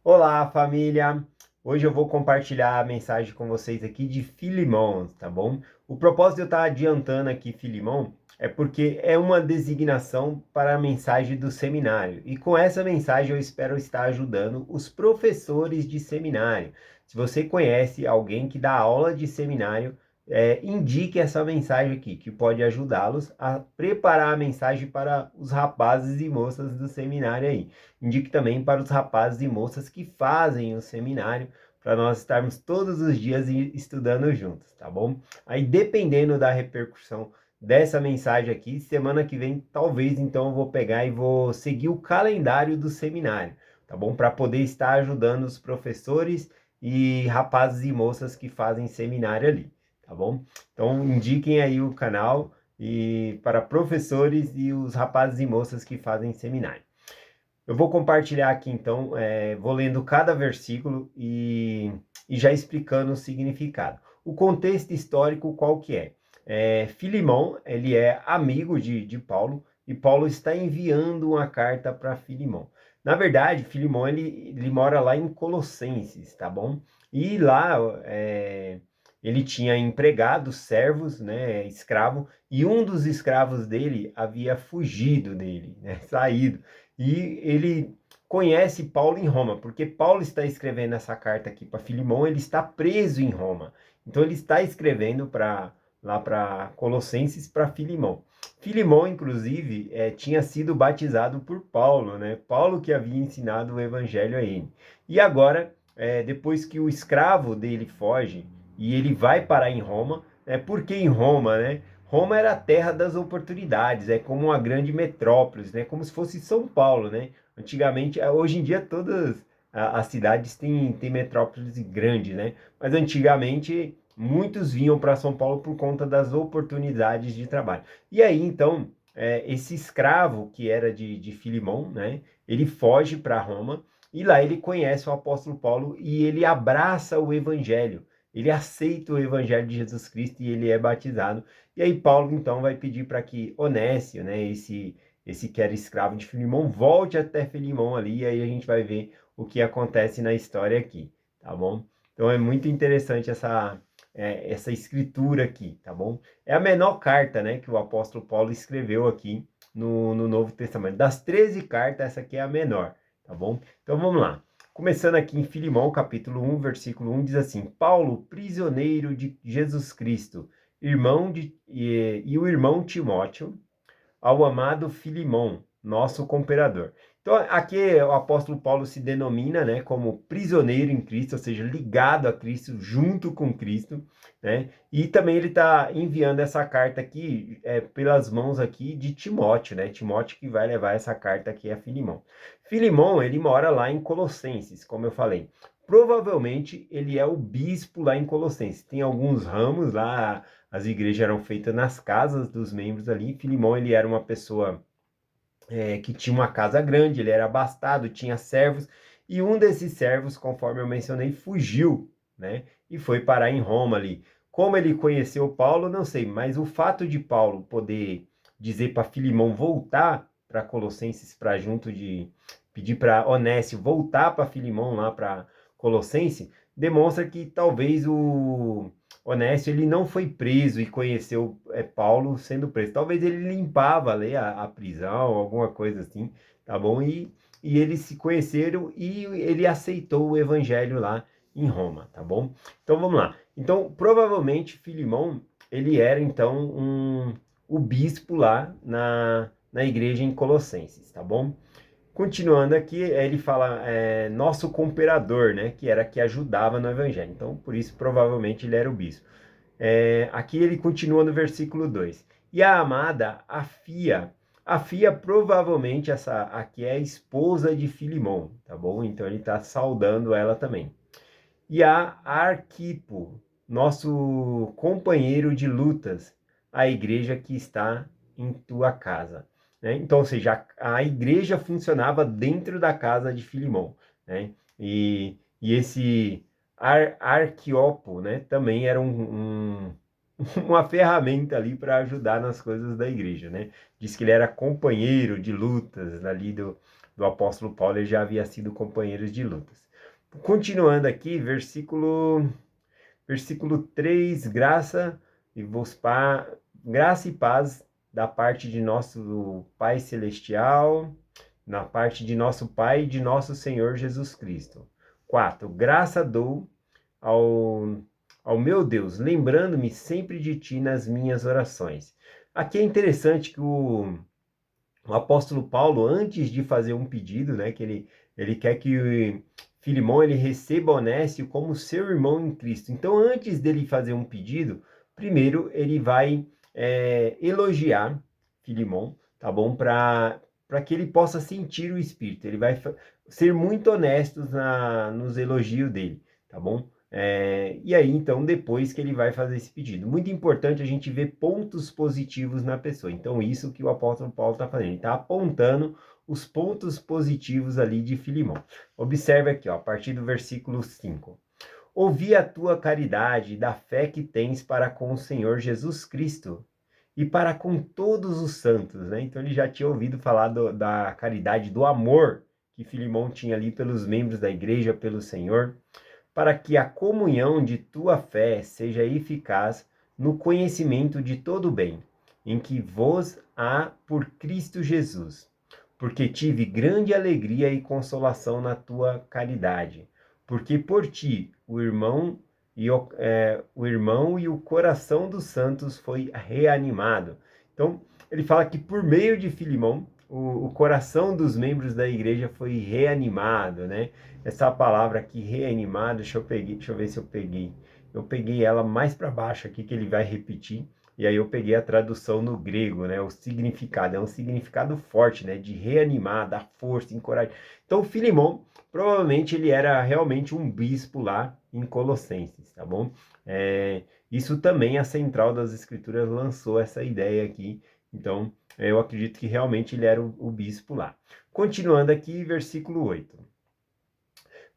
Olá, família! Hoje eu vou compartilhar a mensagem com vocês aqui de Filimão, tá bom? O propósito de eu estar adiantando aqui Filimão é porque é uma designação para a mensagem do seminário. E com essa mensagem eu espero estar ajudando os professores de seminário. Se você conhece alguém que dá aula de seminário, indique essa mensagem aqui, que pode ajudá-los a preparar a mensagem para os rapazes e moças do seminário aí. Indique também para os rapazes e moças que fazem o seminário, para nós estarmos todos os dias estudando juntos, tá bom? Aí, dependendo da repercussão dessa mensagem aqui, semana que vem, talvez então eu vou pegar e vou seguir o calendário do seminário, tá bom? Para poder estar ajudando os professores e rapazes e moças que fazem seminário ali, tá bom? Então, indiquem aí o canal e para professores e os rapazes e moças que fazem seminário. Eu vou compartilhar aqui então, vou lendo cada versículo e já explicando o significado. O contexto histórico qual que é? Filimão, ele é amigo de Paulo e Paulo está enviando uma carta para Filimão. Na verdade, Filimão ele mora lá em Colossenses, tá bom? E lá ele tinha empregados, servos, né, escravo, e um dos escravos dele havia fugido dele, né, saído. E ele conhece Paulo em Roma, porque Paulo está escrevendo essa carta aqui para Filimão, ele está preso em Roma. Então ele está escrevendo lá para Colossenses para Filimão. Filimão, inclusive, tinha sido batizado por Paulo, né? Paulo que havia ensinado o evangelho a ele. E agora, depois que o escravo dele foge e ele vai parar em Roma, por que em Roma, né? Roma era a terra das oportunidades, é como uma grande metrópole, né? Como se fosse São Paulo, né? Antigamente, hoje em dia todas as cidades têm metrópoles grandes, né? Mas antigamente muitos vinham para São Paulo por conta das oportunidades de trabalho. E aí, então, esse escravo que era de Filimão, né? Ele foge para Roma e lá ele conhece o apóstolo Paulo e ele abraça o evangelho. Ele aceita o evangelho de Jesus Cristo e ele é batizado. E aí Paulo então vai pedir para que Onésio, né, esse que era escravo de Filimão, volte até Filimão ali, e aí a gente vai ver o que acontece na história aqui, tá bom? Então é muito interessante essa escritura aqui, tá bom? É a menor carta, né, que o apóstolo Paulo escreveu aqui no Novo Testamento. Das 13 cartas, essa aqui é a menor, tá bom? Então vamos lá. Começando aqui em Filimão, capítulo 1, versículo 1, diz assim: Paulo, prisioneiro de Jesus Cristo, e o irmão Timóteo, ao amado Filimão, nosso cooperador. Então, aqui o apóstolo Paulo se denomina, né, como prisioneiro em Cristo, ou seja, ligado a Cristo, junto com Cristo, né? E também ele está enviando essa carta aqui pelas mãos aqui de Timóteo, né? Timóteo que vai levar essa carta aqui a Filimão. Filimão, ele mora lá em Colossenses, como eu falei. Provavelmente ele é o bispo lá em Colossenses. Tem alguns ramos lá, as igrejas eram feitas nas casas dos membros ali. Filimão, ele era uma pessoa que tinha uma casa grande, ele era abastado, tinha servos, e um desses servos, conforme eu mencionei, fugiu, né? E foi parar em Roma ali. Como ele conheceu Paulo, não sei, mas o fato de Paulo poder dizer para Filimão voltar para Colossenses, para junto de pedir para Onésio voltar para Filimão lá para Colossense, demonstra que talvez o Onésio ele não foi preso e conheceu Paulo sendo preso. Talvez ele limpava ali a prisão, alguma coisa assim, tá bom? E eles se conheceram e ele aceitou o evangelho lá em Roma, tá bom? Então vamos lá. Então, provavelmente Filimão, ele era então o bispo lá na igreja em Colossenses, tá bom? Continuando aqui, ele fala nosso cooperador, né? Que era que ajudava no evangelho. Então, por isso, provavelmente, ele era o bispo. Aqui ele continua no versículo 2. E a amada, a Fia provavelmente essa aqui é a esposa de Filimão, tá bom? Então ele está saudando ela também. E a Arquipo, nosso companheiro de lutas, a igreja que está em tua casa. Né? Então, ou seja, a igreja funcionava dentro da casa de Filimão. Né? E esse Arquiopo, né, também era uma ferramenta ali para ajudar nas coisas da igreja. Né? Diz que ele era companheiro de lutas ali do apóstolo Paulo, ele já havia sido companheiro de lutas. Continuando aqui, versículo 3, graça e paz da parte de nosso Pai Celestial, na parte de nosso Pai e de nosso Senhor Jesus Cristo. 4, graça dou ao, ao meu Deus, lembrando-me sempre de ti nas minhas orações. Aqui é interessante que o apóstolo Paulo, antes de fazer um pedido, né, que ele quer que Filemão ele receba Onésio como seu irmão em Cristo. Então, antes dele fazer um pedido, primeiro ele vai elogiar Filemão, tá bom? Para que ele possa sentir o Espírito. Ele vai ser muito honesto nos elogios dele, tá bom? E aí, então, depois que ele vai fazer esse pedido. Muito importante a gente ver pontos positivos na pessoa. Então, isso que o apóstolo Paulo está fazendo. Ele está apontando os pontos positivos ali de Filemão. Observe aqui, ó, a partir do versículo 5. Ouvi a tua caridade da fé que tens para com o Senhor Jesus Cristo e para com todos os santos, né? Então, ele já tinha ouvido falar da caridade, do amor que Filemão tinha ali pelos membros da igreja, pelo Senhor, para que a comunhão de tua fé seja eficaz no conhecimento de todo o bem, em que vos há por Cristo Jesus. Porque tive grande alegria e consolação na tua caridade, porque por ti o irmão e o coração dos santos foi reanimado. Então, ele fala que por meio de Filemão, o coração dos membros da igreja foi reanimado, né? Essa palavra aqui, reanimado, deixa eu ver se eu peguei. Eu peguei ela mais para baixo aqui, que ele vai repetir. E aí eu peguei a tradução no grego, né? O significado, é um significado forte, né? De reanimar, dar força, encorajar. Então, Filemão, provavelmente ele era realmente um bispo lá em Colossenses, tá bom? Isso também a Central das Escrituras lançou essa ideia aqui. Então, eu acredito que realmente ele era o bispo lá. Continuando aqui, versículo 8.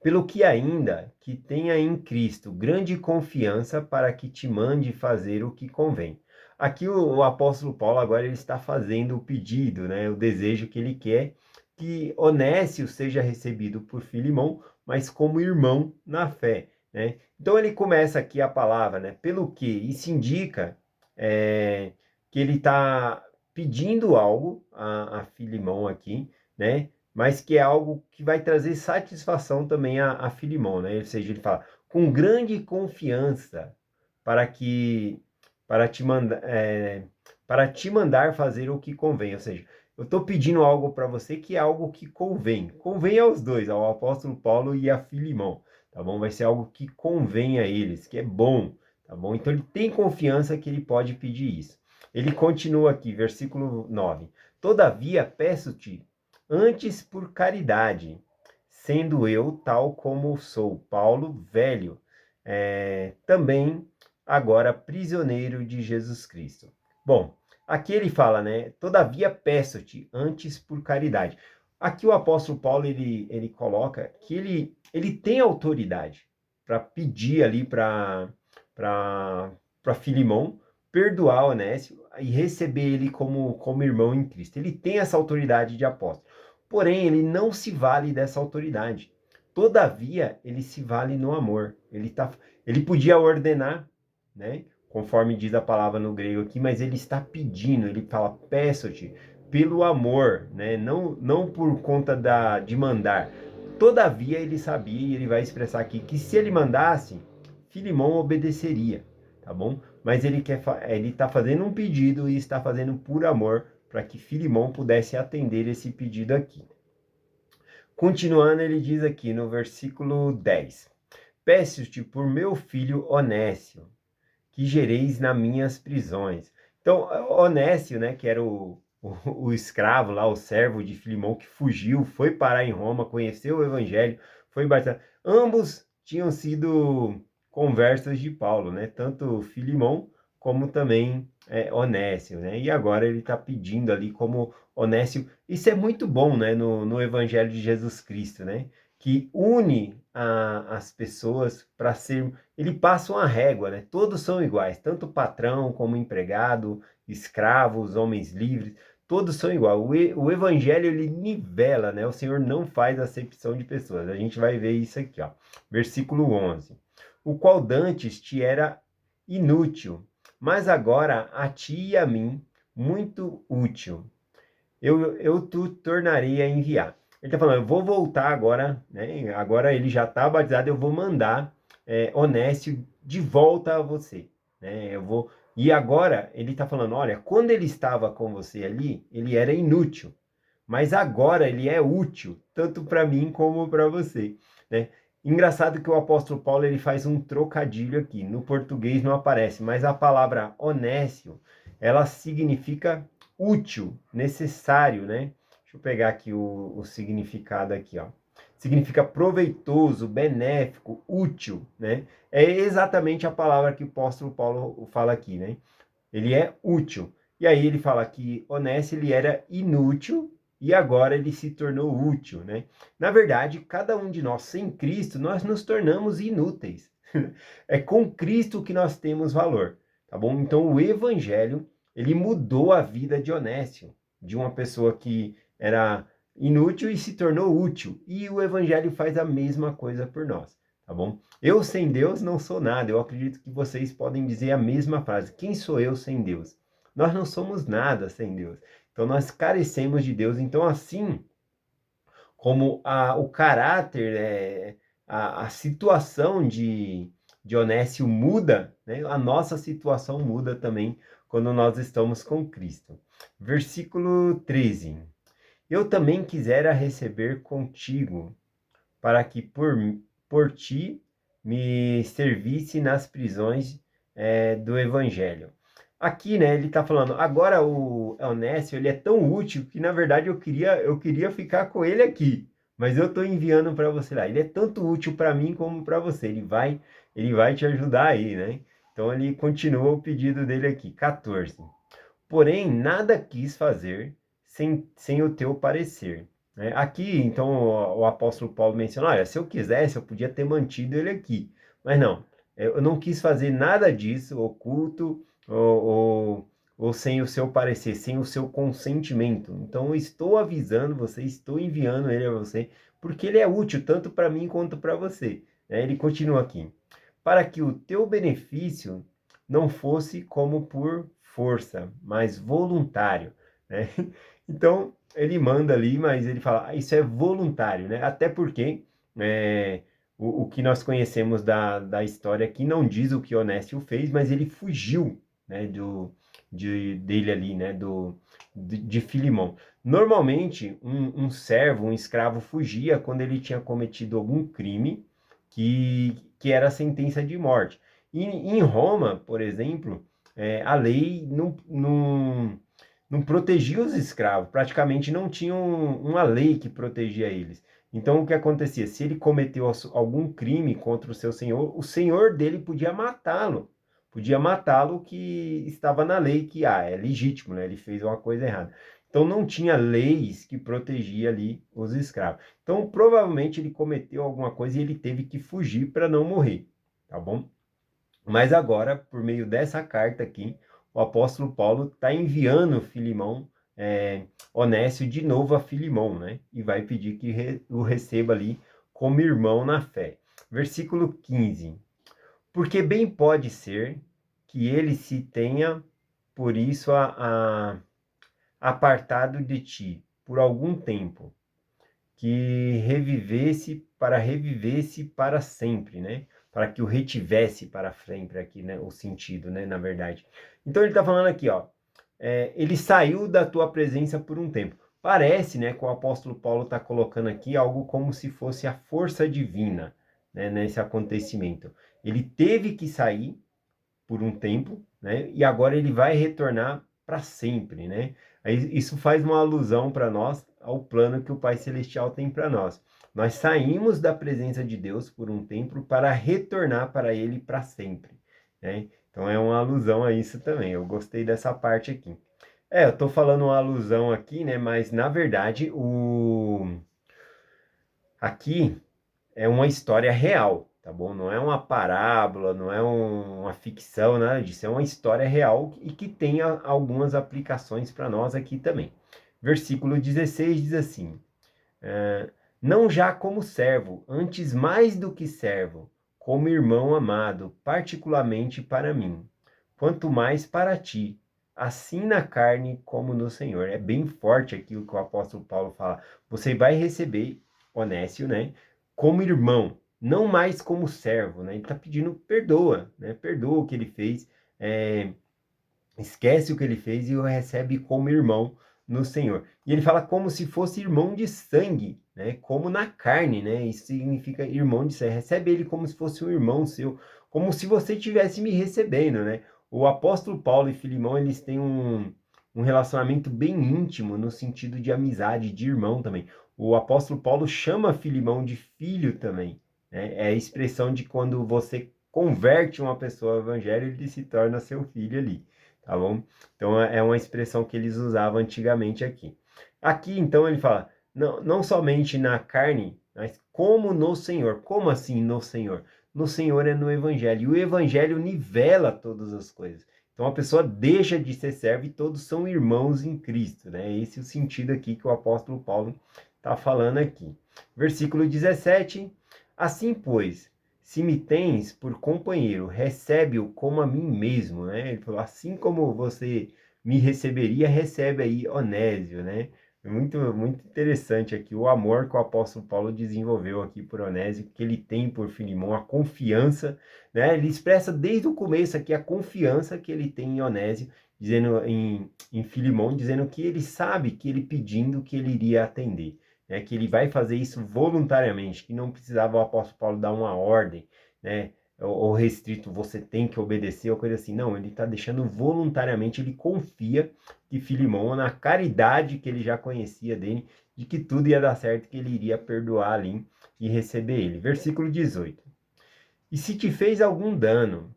Pelo que ainda que tenha em Cristo grande confiança para que te mande fazer o que convém. Aqui o apóstolo Paulo agora ele está fazendo o pedido, né? O desejo que ele quer que Onésio seja recebido por Filemão, mas como irmão na fé, né? Então ele começa aqui a palavra, né? Pelo que isso indica que ele está pedindo algo a Filemão aqui, né? Mas que é algo que vai trazer satisfação também a Filemão, né? Ou seja, ele fala, com grande confiança para que para te mandar para te mandar fazer o que convém, ou seja, eu estou pedindo algo para você que é algo que convém aos dois, ao apóstolo Paulo e a Filemão, tá bom? Vai ser algo que convém a eles, que é bom, tá bom? Então ele tem confiança que ele pode pedir isso. Ele continua aqui, versículo 9. Todavia peço-te antes por caridade, sendo eu tal como sou, Paulo, velho, também agora prisioneiro de Jesus Cristo. Bom, aqui ele fala, né? Todavia peço-te antes por caridade. Aqui o apóstolo Paulo ele coloca que ele tem autoridade para pedir ali para Filemão perdoar Onésio e receber ele como irmão em Cristo. Ele tem essa autoridade de apóstolo. Porém, ele não se vale dessa autoridade. Todavia, ele se vale no amor. Ele podia ordenar, né? Conforme diz a palavra no grego aqui, mas ele está pedindo, ele fala, peço-te, pelo amor, né? Não por conta de mandar. Todavia, ele sabia, e ele vai expressar aqui, que se ele mandasse, Filemão obedeceria, tá bom? Mas ele está fazendo um pedido e está fazendo por amor, para que Filemão pudesse atender esse pedido aqui. Continuando, ele diz aqui no versículo 10. Peço-te por meu filho Onésio, que gereis nas minhas prisões. Então, Onésio, né, que era o escravo lá, o servo de Filemão, que fugiu, foi parar em Roma, conheceu o evangelho, foi batizado. Ambos tinham sido conversas de Paulo, né? Tanto Filemão como também Onésio, né? E agora ele está pedindo ali como Onésio. Isso é muito bom, né? No Evangelho de Jesus Cristo, né? Que une as pessoas para ser... Ele passa uma régua, né? Todos são iguais, tanto patrão como empregado, escravos, homens livres. todos são iguais. O evangelho, ele nivela, né? O Senhor não faz acepção de pessoas. A gente vai ver isso aqui, ó. Versículo 11. O qual dantes te era inútil, mas agora a ti e a mim muito útil. Eu te tornarei a enviar. Ele está falando, eu vou voltar agora, né? Agora ele já está batizado, eu vou mandar Onésio de volta a você, né? Eu vou. E agora ele está falando, olha, quando ele estava com você ali, ele era inútil, mas agora ele é útil, tanto para mim como para você, né? Engraçado que o apóstolo Paulo ele faz um trocadilho aqui. No português não aparece, mas a palavra onésio, ela significa útil, necessário, né? Deixa eu pegar aqui o significado aqui, ó. Significa proveitoso, benéfico, útil, né? É exatamente a palavra que o apóstolo Paulo fala aqui, né? Ele é útil. E aí ele fala que Onésio ele era inútil e agora ele se tornou útil, né? Na verdade, cada um de nós sem Cristo, nós nos tornamos inúteis. É com Cristo que nós temos valor, tá bom? Então o evangelho, ele mudou a vida de Onésio, de uma pessoa que era inútil e se tornou útil. E o evangelho faz a mesma coisa por nós, tá bom? Eu sem Deus não sou nada. Eu acredito que vocês podem dizer a mesma frase. Quem sou eu sem Deus? Nós não somos nada sem Deus. Então nós carecemos de Deus. Então assim como o caráter, a situação de Onésio muda, né? A nossa situação muda também quando nós estamos com Cristo. Versículo 13. Eu também quisera receber contigo, para que por ti me servisse nas prisões do Evangelho. Aqui, né, ele está falando, agora o Onésio, ele é tão útil que, na verdade, eu queria ficar com ele aqui, mas eu estou enviando para você lá. Ele é tanto útil para mim como para você, ele vai te ajudar aí, né? Então, ele continua o pedido dele aqui, 14. Porém, nada quis fazer sem o teu parecer, né? Aqui, então, o apóstolo Paulo menciona, olha, se eu quisesse, eu podia ter mantido ele aqui, mas não, eu não quis fazer nada disso, oculto, ou sem o seu parecer, sem o seu consentimento. Então, eu estou avisando você, estou enviando ele a você, porque ele é útil tanto para mim quanto para você, né? Ele continua aqui, para que o teu benefício não fosse como por força, mas voluntário, né? Então, ele manda ali, mas ele fala, isso é voluntário, né? Até porque o que nós conhecemos da história aqui não diz o que Onésio fez, mas ele fugiu, né, dele ali, né, de Filimão. Normalmente, um servo, um escravo fugia quando ele tinha cometido algum crime que era a sentença de morte. E em Roma, por exemplo, a lei não protegia os escravos, praticamente não tinha uma lei que protegia eles. Então, o que acontecia? Se ele cometeu algum crime contra o senhor dele podia matá-lo que estava na lei, que é legítimo, né? Ele fez uma coisa errada. Então, não tinha leis que protegia ali os escravos. Então, provavelmente ele cometeu alguma coisa e ele teve que fugir para não morrer, tá bom? Mas agora, por meio dessa carta aqui, o apóstolo Paulo está enviando Filimão, Onésio de novo a Filimão, né? E vai pedir que o receba ali como irmão na fé. Versículo 15. Porque bem pode ser que ele se tenha, por isso, apartado de ti por algum tempo, que revivesse para sempre, né? Para que o retivesse para sempre aqui, né? O sentido, né? Na verdade. Então ele está falando aqui, ó. Ele saiu da tua presença por um tempo. Parece, né, que o apóstolo Paulo está colocando aqui algo como se fosse a força divina, né, nesse acontecimento. Ele teve que sair por um tempo, né? E agora ele vai retornar para sempre, né? Isso faz uma alusão para nós ao plano que o Pai Celestial tem para nós. Nós saímos da presença de Deus por um tempo para retornar para Ele para sempre, né? Então é uma alusão a isso também. Eu gostei dessa parte aqui. Eu estou falando uma alusão aqui, né? Mas na verdade aqui é uma história real, tá bom? Não é uma parábola, não é uma ficção, nada disso. É uma história real e que tem algumas aplicações para nós aqui também. Versículo 16 diz assim: não já como servo, antes mais do que servo, como irmão amado, particularmente para mim, quanto mais para ti, assim na carne como no Senhor. É bem forte aquilo que o apóstolo Paulo fala. Você vai receber, Onésio, né, como irmão, não mais como servo, né? Ele está pedindo perdoa, né? Perdoa o que ele fez, esquece o que ele fez e o recebe como irmão no Senhor. E ele fala como se fosse irmão de sangue, né? Como na carne, né? Isso significa irmão de sangue. Recebe ele como se fosse um irmão seu, como se você estivesse me recebendo, né? O apóstolo Paulo e Filimão, eles têm um relacionamento bem íntimo no sentido de amizade, de irmão também. O apóstolo Paulo chama Filimão de filho também, né? É a expressão de quando você converte uma pessoa ao evangelho, ele se torna seu filho ali, tá bom? Então é uma expressão que eles usavam antigamente aqui. Aqui, então, ele fala, não somente na carne, mas como no Senhor. Como assim no Senhor? No Senhor é no Evangelho. E o Evangelho nivela todas as coisas. Então a pessoa deixa de ser servo e todos são irmãos em Cristo, né? Esse é o sentido aqui que o apóstolo Paulo está falando aqui. Versículo 17. Assim, pois, se me tens por companheiro, recebe-o como a mim mesmo, né? Ele falou, assim como você me receberia, recebe aí Onésio, né? Muito, muito interessante aqui o amor que o apóstolo Paulo desenvolveu aqui por Onésio, que ele tem por Filemão, a confiança, né? Ele expressa desde o começo aqui a confiança que ele tem em Onésio, dizendo em Filemão, dizendo que ele sabe que ele pedindo que ele iria atender, né? Que ele vai fazer isso voluntariamente, que não precisava o apóstolo Paulo dar uma ordem, né? Ou restrito, você tem que obedecer, ou coisa assim. Não, ele está deixando voluntariamente, ele confia que Filemão, na caridade que ele já conhecia dele, de que tudo ia dar certo, que ele iria perdoar ali e receber ele. Versículo 18. E se te fez algum dano,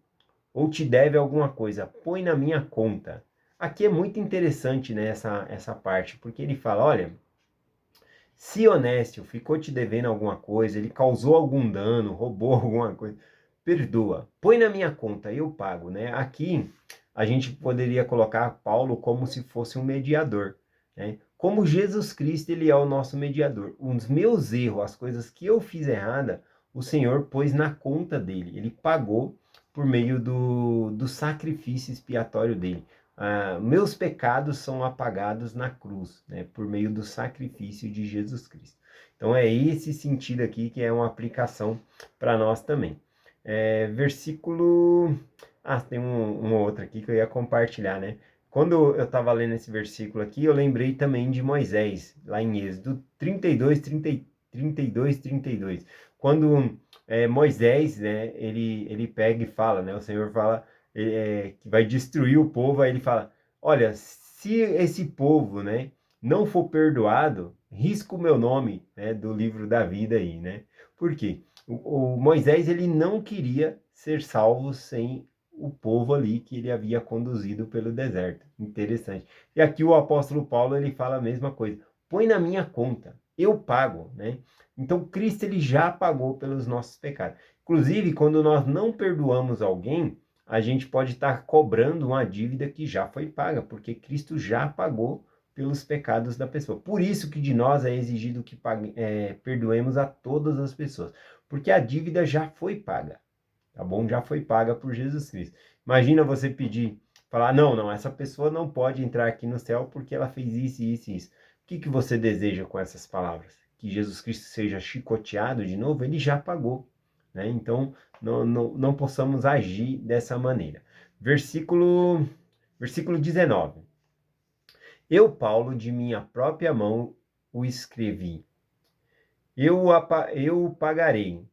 ou te deve alguma coisa, põe na minha conta. Aqui é muito interessante, né, essa parte, porque ele fala, olha, se Onésio ficou te devendo alguma coisa, ele causou algum dano, roubou alguma coisa, perdoa, põe na minha conta, eu pago, né? Aqui a gente poderia colocar Paulo como se fosse um mediador, né? Como Jesus Cristo, ele é o nosso mediador. Os meus erros, as coisas que eu fiz errada, o Senhor pôs na conta dele, ele pagou por meio do sacrifício expiatório dele. Meus pecados são apagados na cruz, né, por meio do sacrifício de Jesus Cristo. Então é esse sentido aqui que é uma aplicação para nós também. Versículo... tem um outro aqui que eu ia compartilhar, né? Quando eu estava lendo esse versículo aqui, eu lembrei também de Moisés, lá em Êxodo 32, 32. Quando Moisés, né, ele pega e fala, né? O Senhor fala que vai destruir o povo, aí ele fala, olha, se esse povo, né, não for perdoado, risca o meu nome, né, do livro da vida aí, né? Por quê? O Moisés, ele não queria ser salvo sem o povo ali que ele havia conduzido pelo deserto. Interessante. E aqui o apóstolo Paulo, ele fala a mesma coisa. Põe na minha conta, eu pago, né? Então, Cristo, ele já pagou pelos nossos pecados. Inclusive, quando nós não perdoamos alguém, a gente pode estar cobrando uma dívida que já foi paga, porque Cristo já pagou pelos pecados da pessoa. Por isso que de nós é exigido que perdoemos a todas as pessoas, porque a dívida já foi paga, tá bom? Já foi paga por Jesus Cristo. Imagina você pedir, falar, não, essa pessoa não pode entrar aqui no céu porque ela fez isso, isso e isso. O que você deseja com essas palavras? Que Jesus Cristo seja chicoteado de novo? Ele já pagou, né? Então, não possamos agir dessa maneira. Versículo 19. Eu, Paulo, de minha própria mão o escrevi. Eu o pagarei,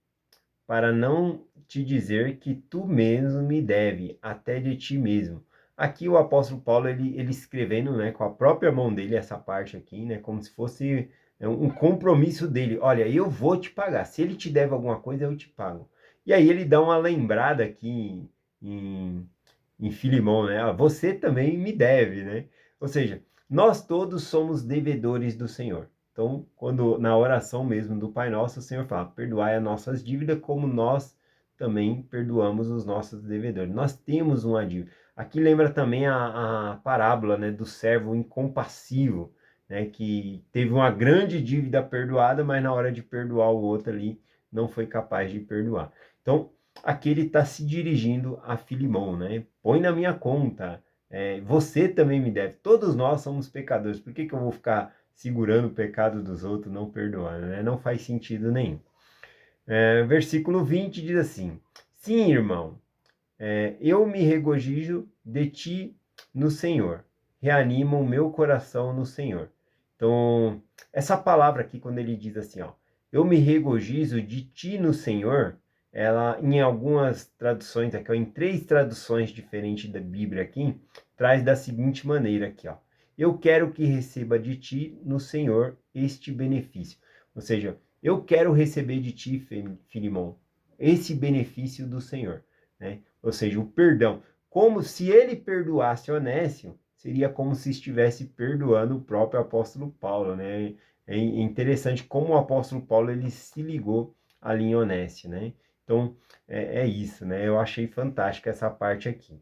para não te dizer que tu mesmo me deve, até de ti mesmo. Aqui o apóstolo Paulo, ele escrevendo, né, com a própria mão dele, essa parte aqui, né, como se fosse um compromisso dele. Olha, eu vou te pagar. Se ele te deve alguma coisa, eu te pago. E aí ele dá uma lembrada aqui em Filemão, né? Você também me deve, né? Ou seja, nós todos somos devedores do Senhor. Então, quando na oração mesmo do Pai Nosso, o Senhor fala, perdoai as nossas dívidas como nós também perdoamos os nossos devedores. Nós temos uma dívida. Aqui lembra também a parábola, né, do servo incompassivo, né, que teve uma grande dívida perdoada, mas na hora de perdoar o outro ali, não foi capaz de perdoar. Então, aqui ele está se dirigindo a Filemão, né? Põe na minha conta, você também me deve. Todos nós somos pecadores. Por que eu vou ficar segurando o pecado dos outros, não perdoando, né? Não faz sentido nenhum. Versículo 20 diz assim: Sim, irmão, eu me regozijo de ti no Senhor. Reanima o meu coração no Senhor. Então, essa palavra aqui, quando ele diz assim, ó, eu me regozijo de ti no Senhor, ela, em algumas traduções aqui, ó, em 3 traduções diferentes da Bíblia aqui, traz da seguinte maneira aqui, ó. Eu quero que receba de ti no Senhor este benefício. Ou seja, eu quero receber de ti, Filemão, esse benefício do Senhor, né? Ou seja, o perdão. Como se ele perdoasse Onésio, seria como se estivesse perdoando o próprio apóstolo Paulo, né? É interessante como o apóstolo Paulo ele se ligou ali em Onésio, né? Então, é isso, né? Eu achei fantástica essa parte aqui.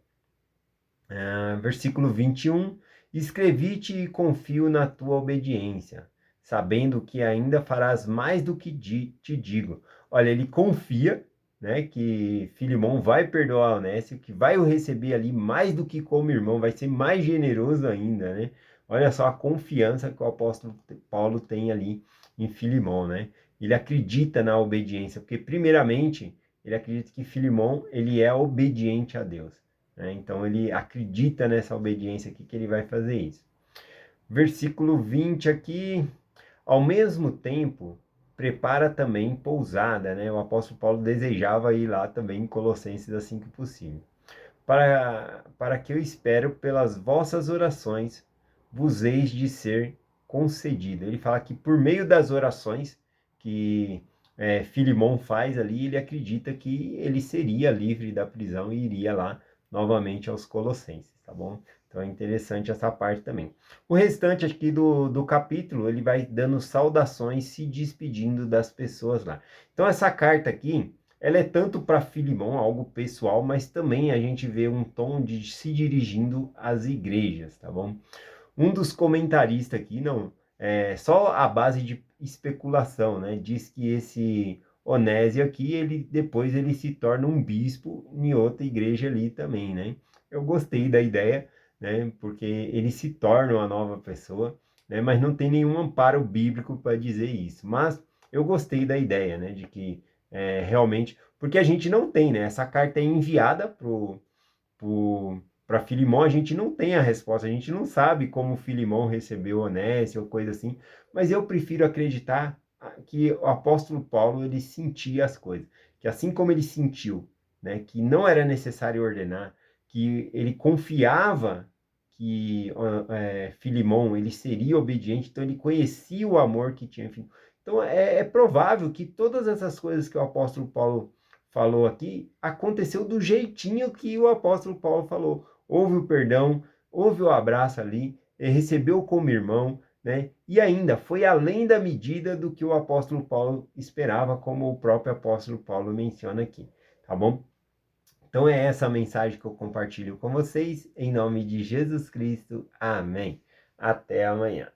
Versículo 21. Escrevi-te e confio na tua obediência, sabendo que ainda farás mais do que te digo. Olha, ele confia, né, que Filemão vai perdoar Onésio, que vai o receber ali mais do que como irmão, vai ser mais generoso ainda, né? Olha só a confiança que o apóstolo Paulo tem ali em Filemão, né? Ele acredita na obediência, porque primeiramente ele acredita que Filemão ele é obediente a Deus, né? Então ele acredita nessa obediência aqui que ele vai fazer isso. Versículo 20 aqui, ao mesmo tempo, prepara também pousada, né? O apóstolo Paulo desejava ir lá também em Colossenses assim que possível. Para que eu espero pelas vossas orações, vos eis de ser concedido. Ele fala que por meio das orações que Filemão faz ali, ele acredita que ele seria livre da prisão e iria lá novamente aos Colossenses, tá bom? Então é interessante essa parte também. O restante aqui do capítulo, ele vai dando saudações, se despedindo das pessoas lá. Então essa carta aqui, ela é tanto para Filemão, algo pessoal, mas também a gente vê um tom de se dirigindo às igrejas, tá bom? Um dos comentaristas aqui, não, só a base de especulação, né? Diz que esse Onésio aqui, depois ele se torna um bispo em outra igreja ali também, né? Eu gostei da ideia, né? Porque ele se torna uma nova pessoa, né? Mas não tem nenhum amparo bíblico para dizer isso. Mas eu gostei da ideia, né? De que realmente, porque a gente não tem, né? Essa carta é enviada para Filemão, a gente não tem a resposta, a gente não sabe como Filemão recebeu Onésio ou coisa assim, mas eu prefiro acreditar que o apóstolo Paulo ele sentia as coisas, que assim como ele sentiu, né, que não era necessário ordenar, que ele confiava que Filemão ele seria obediente, então ele conhecia o amor que tinha. Então é provável que todas essas coisas que o apóstolo Paulo falou aqui, aconteceu do jeitinho que o apóstolo Paulo falou. Houve o perdão, houve o abraço ali, recebeu como irmão, né? E ainda foi além da medida do que o apóstolo Paulo esperava, como o próprio apóstolo Paulo menciona aqui, tá bom? Então é essa a mensagem que eu compartilho com vocês, em nome de Jesus Cristo. Amém. Até amanhã.